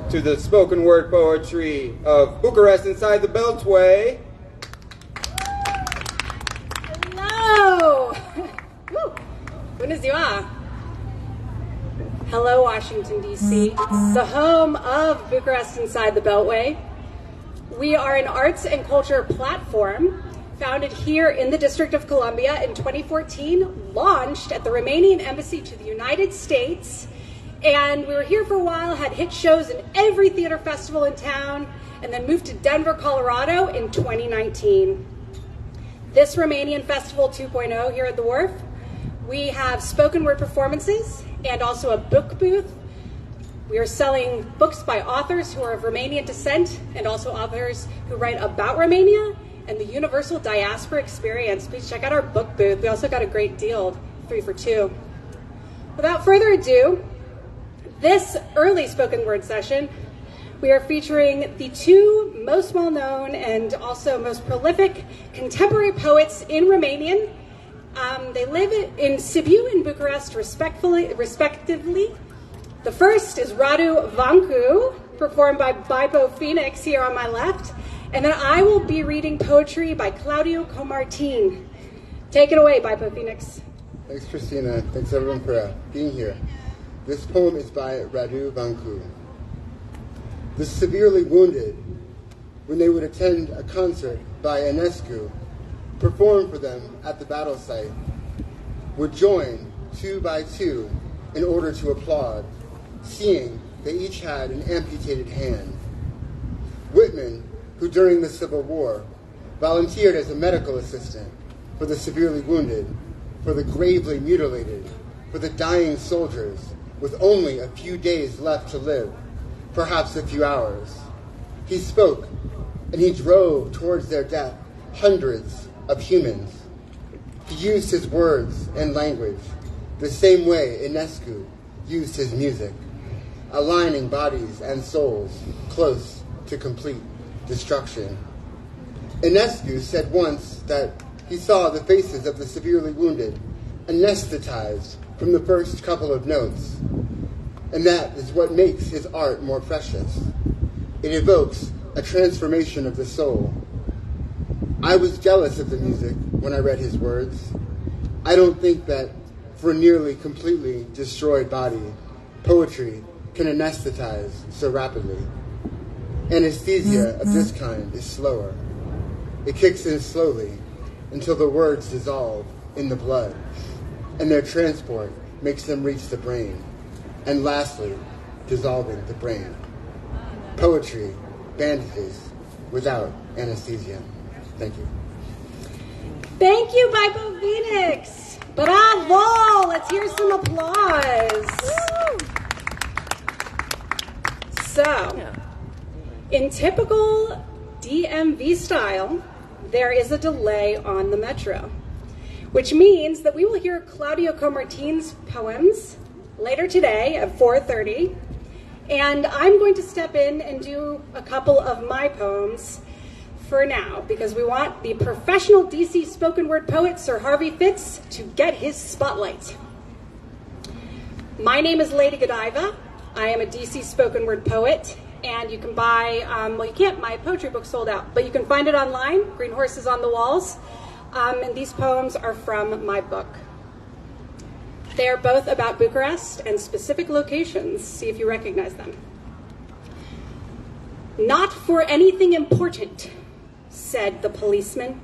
to the spoken word poetry of Bucharest inside the Beltway. Hello! Bună ziua! Hello, Washington, D.C., the home of Bucharest inside the Beltway. We are an arts and culture platform founded here in the District of Columbia in 2014, launched at the Romanian Embassy to the United States, and we were here for a while, had hit shows in every theater festival in town, and then moved to Denver, Colorado in 2019. This Romanian Festival 2.0 here at the Wharf, we have spoken word performances and also a book booth. We are selling books by authors who are of Romanian descent and also authors who write about Romania and the universal diaspora experience. Please check out our book booth. We also got a great deal, 3 for 2. Without further ado, this early spoken word session, we are featuring the 2 most well-known and also most prolific contemporary poets in Romanian. They live in Sibiu and Bucharest respectively. The first is Radu Vancu, performed by BiB Phoenix here on my left. And then I will be reading poetry by Claudio Comartin. Take it away, BiB Phoenix. Thanks, Christina. Thanks, everyone, for being here. This poem is by Radu Vancu. The severely wounded, when they would attend a concert by Enescu, performed for them at the battle site, would join 2 by 2 in order to applaud, seeing they each had an amputated hand. Whitman, who during the Civil War volunteered as a medical assistant for the severely wounded, for the gravely mutilated, for the dying soldiers, with only a few days left to live, perhaps a few hours. He spoke, and he drove towards their death hundreds of humans. He used his words and language the same way Enescu used his music, aligning bodies and souls close to complete destruction. Enescu said once that he saw the faces of the severely wounded anesthetized from the first couple of notes, and that is what makes his art more precious. It evokes a transformation of the soul. I was jealous of the music when I read his words. I don't think that for a nearly completely destroyed body, poetry can anesthetize so rapidly. Anesthesia of this kind is slower. It kicks in slowly until the words dissolve in the blood, and their transport makes them reach the brain, and lastly, dissolving the brain. Poetry bandages without anesthesia. Thank you. Thank you, BiB Phoenix. Bravo! Let's hear some applause. So, in typical DMV style, there is a delay on the metro, which means that we will hear Claudio Comartin's poems later today at 4:30, and I'm going to step in and do a couple of my poems for now, because we want the professional DC spoken word poet, Sir Harvey Fitz, to get his spotlight. My name is Lady Godiva. I am a DC spoken word poet, and you can buy, you can't, my poetry book sold out, but you can find it online, Green Horses on the Walls, and these poems are from my book. They are both about Bucharest and specific locations. See if you recognize them. Not for anything important, said the policeman.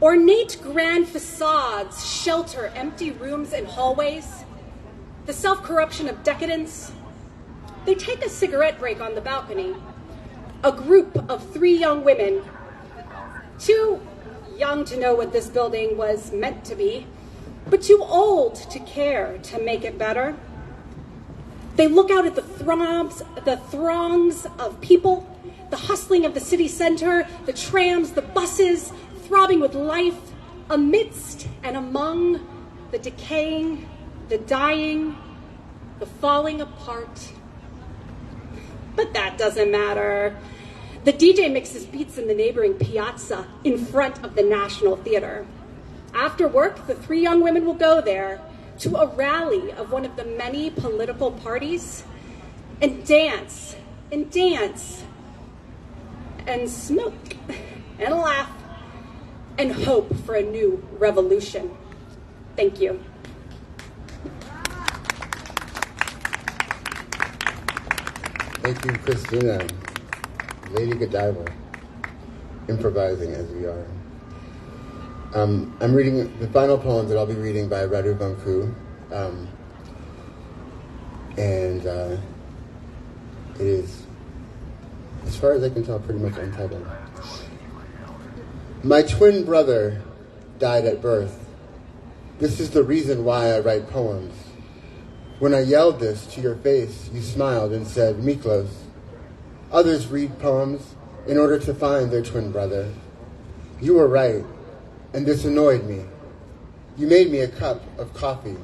Ornate grand facades shelter empty rooms and hallways, the self-corruption of decadence. They take a cigarette break on the balcony. A group of 3 young women, too young to know what this building was meant to be, but too old to care to make it better. They look out at the throngs of people, the hustling of the city center, the trams, the buses, throbbing with life, amidst and among the decaying, the dying, the falling apart. But that doesn't matter. The DJ mixes beats in the neighboring piazza in front of the National Theater. After work, the 3 young women will go there to a rally of one of the many political parties and dance and dance and smoke and laugh and hope for a new revolution. Thank you. Thank you, Christina. Lady Godiva, improvising as we are. I'm reading the final poems that I'll be reading by Radu Vanku. And it is, as far as I can tell, pretty much untitled. My twin brother died at birth. This is the reason why I write poems. When I yelled this to your face, you smiled and said, Miklos. Others read poems in order to find their twin brother. You were right, and this annoyed me. You made me a cup of coffee,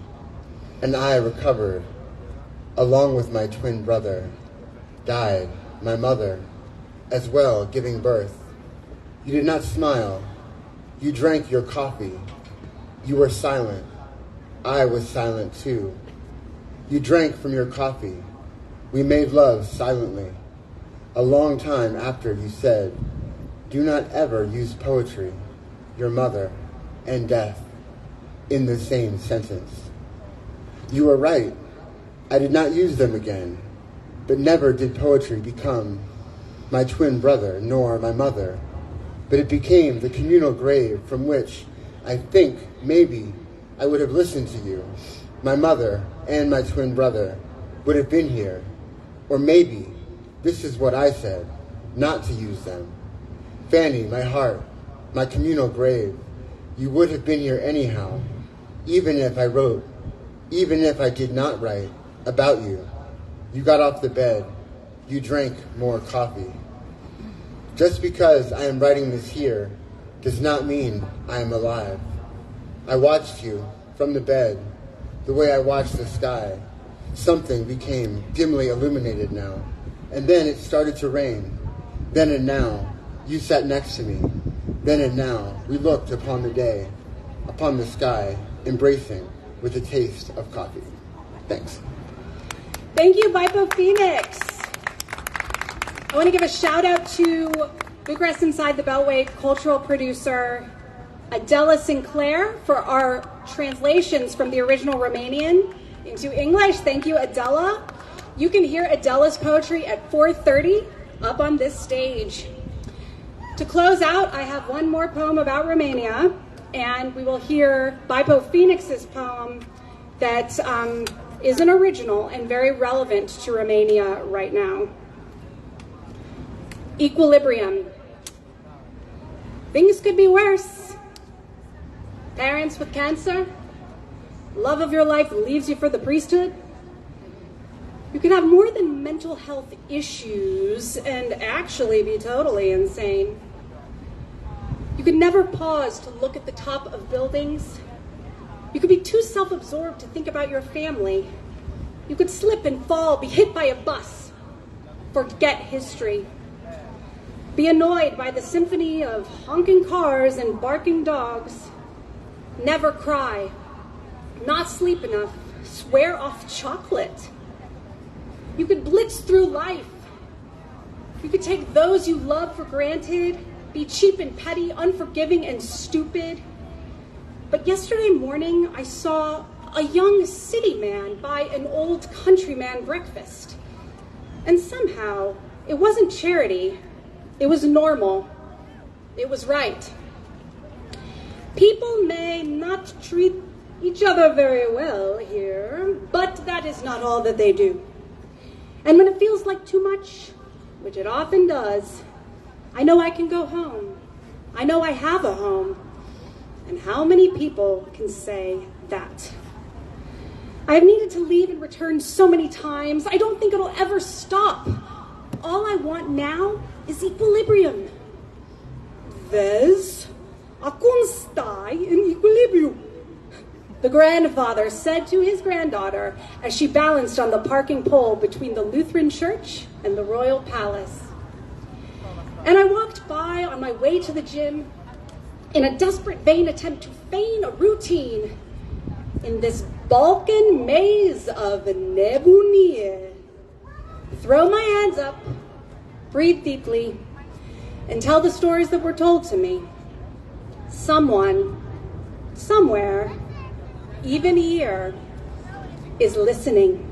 and I recovered. Along with my twin brother, died my mother, as well giving birth. You did not smile. You drank your coffee. You were silent. I was silent too. You drank from your coffee. We made love silently. A long time after you said, do not ever use poetry, your mother, and death in the same sentence. You were right. I did not use them again, but never did poetry become my twin brother nor my mother, but it became the communal grave from which I think maybe I would have listened to you. My mother and my twin brother would have been here, or maybe this is what I said, not to use them. Fanny, my heart, my communal grave, you would have been here anyhow, even if I wrote, even if I did not write about you. You got off the bed, you drank more coffee. Just because I am writing this here does not mean I am alive. I watched you from the bed, the way I watched the sky. Something became dimly illuminated now, and then it started to rain. Then and now, you sat next to me. Then and now, we looked upon the day, upon the sky, embracing with a taste of coffee. Thanks. Thank you, BiB Phoenix. I want to give a shout out to Bucharest Inside the Beltway cultural producer Adela Sinclair for our translations from the original Romanian into English. Thank you, Adela. You can hear Adela's poetry at 4:30 up on this stage. To close out, I have one more poem about Romania, and we will hear BiB Phoenix's poem that is an original and very relevant to Romania right now. Equilibrium. Things could be worse. Parents with cancer. Love of your life leaves you for the priesthood. You can have more than mental health issues and actually be totally insane. You could never pause to look at the top of buildings. You could be too self-absorbed to think about your family. You could slip and fall, be hit by a bus. Forget history. Be annoyed by the symphony of honking cars and barking dogs. Never cry. Not sleep enough. Swear off chocolate. You could blitz through life. You could take those you love for granted, be cheap and petty, unforgiving and stupid. But yesterday morning, I saw a young city man buy an old countryman breakfast. And somehow, it wasn't charity. It was normal. It was right. People may not treat each other very well here, but that is not all that they do. And when it feels like too much, which it often does, I know I can go home. I know I have a home. And how many people can say that? I have needed to leave and return so many times. I don't think it'll ever stop. All I want now is equilibrium. Vezi, acum stai în echilibriu, the grandfather said to his granddaughter as she balanced on the parking pole between the Lutheran church and the royal palace. And I walked by on my way to the gym in a desperate, vain attempt to feign a routine in this Balkan maze of nebunie. throw my hands up, breathe deeply, and tell the stories that were told to me. Someone, somewhere, even here, is listening.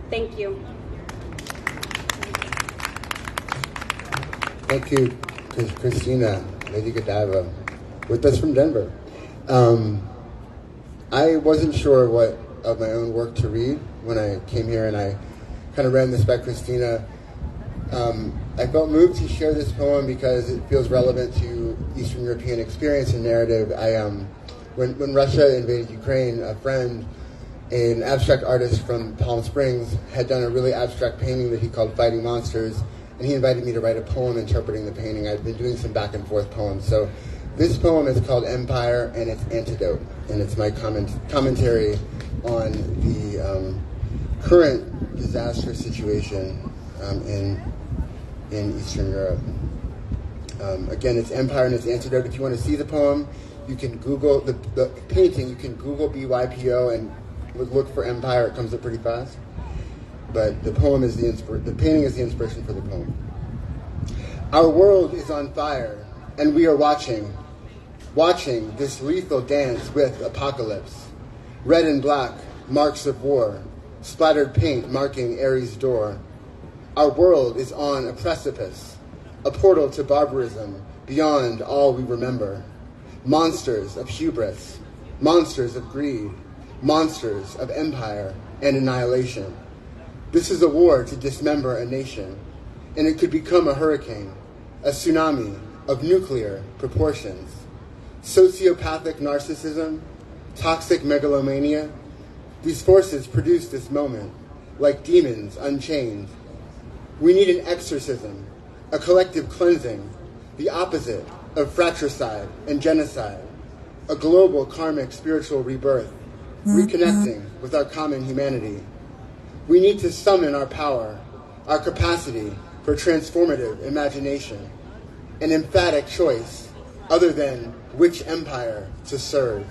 Thank you. Thank you, Christina, Lady Godiva, with us from Denver. I wasn't sure what of my own work to read when I came here, and I kind of ran this by Christina. I felt moved to share this poem because it feels relevant to Eastern European experience and narrative. When Russia invaded Ukraine, a friend, an abstract artist from Palm Springs, had done a really abstract painting that he called Fighting Monsters, and he invited me to write a poem interpreting the painting. I've been doing some back and forth poems. So this poem is called Empire and Its Antidote, and it's my commentary on the current disastrous situation in Eastern Europe. Again, it's Empire and Its Antidote. If you want to see the poem, you can Google the painting. You can Google BYPO and look for Empire. It comes up pretty fast. But the poem is the painting is the inspiration for the poem. Our world is on fire, and we are watching this lethal dance with apocalypse. Red and black, marks of war, splattered paint marking Ares' door. Our world is on a precipice, a portal to barbarism beyond all we remember. Monsters of hubris, monsters of greed, monsters of empire and annihilation. This is a war to dismember a nation, and it could become a hurricane, a tsunami of nuclear proportions. Sociopathic narcissism, toxic megalomania, these forces produce this moment, like demons unchained. We need an exorcism, a collective cleansing, the opposite of fratricide and genocide, a global karmic spiritual rebirth, reconnecting with our common humanity. We need to summon our power, our capacity for transformative imagination, an emphatic choice other than which empire to serve.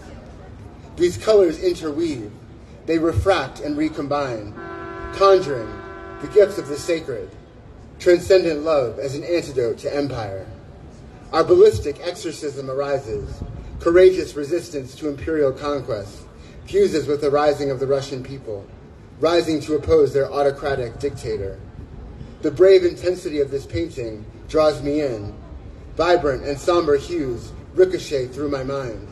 These colors interweave, they refract and recombine, conjuring the gifts of the sacred, transcendent love as an antidote to empire. Our ballistic exorcism arises, courageous resistance to imperial conquest, fuses with the rising of the Russian people, rising to oppose their autocratic dictator. The brave intensity of this painting draws me in. Vibrant and somber hues ricochet through my mind.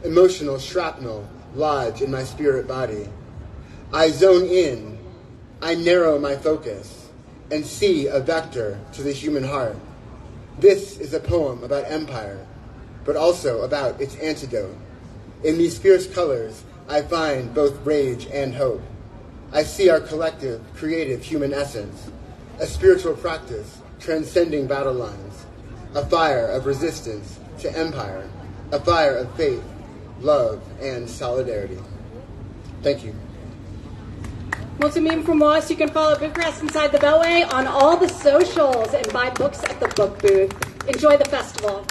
Emotional shrapnel lodge in my spirit body. I zone in, I narrow my focus, and see a vector to the human heart. This is a poem about empire, but also about its antidote. In these fierce colors, I find both rage and hope. I see our collective, creative human essence, a spiritual practice transcending battle lines, a fire of resistance to empire, a fire of faith, love, and solidarity. Thank you. Multimeme from Wharf. You can follow Bucharest Inside the Beltway on all the socials and buy books at the book booth. Enjoy the festival.